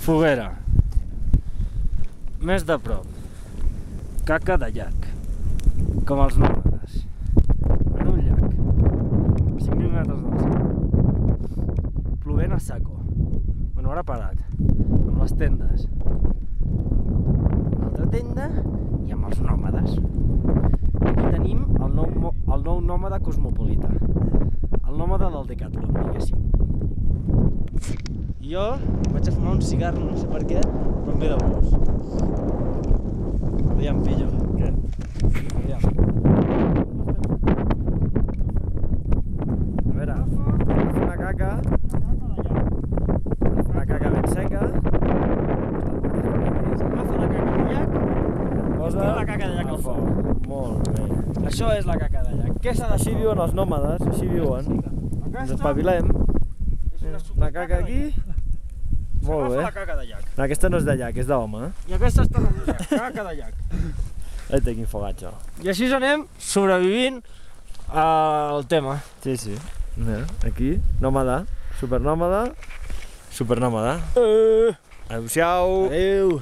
Foguera. Més de prop. Caca de llac. Com els nòmades. En un llac. A 5.000 metres d'alçada. Plovent a saco. Bueno, ara parat. Amb les tendes. Una altra tenda i amb els nòmades. Aquí tenim el nou nòmada cosmopolita. El nòmada del Decathlon, diguéssim. I jo vaig a fumar un cigar, no sé per què, però em ve de gust. Aviam, pillo. Què? Aviam. A veure, vaig fer una caca. Una caca ben seca. Va fer la caca de llac. Posa la caca de llac al foc. Molt bé. Això és la caca de llac. Què s'ha de fer? Així viuen els nòmades, així viuen. Ens espavilem. Una caca aquí. Molt bé. La caca de llac. Aquesta no és de llac, és d'home. I aquesta està de llac, caca de llac. Aita, quin fogatge. I així anem sobrevivint al tema. Sí, sí. Aquí, nòmada, supernòmada, supernòmada. Adéu-siau. Adéu.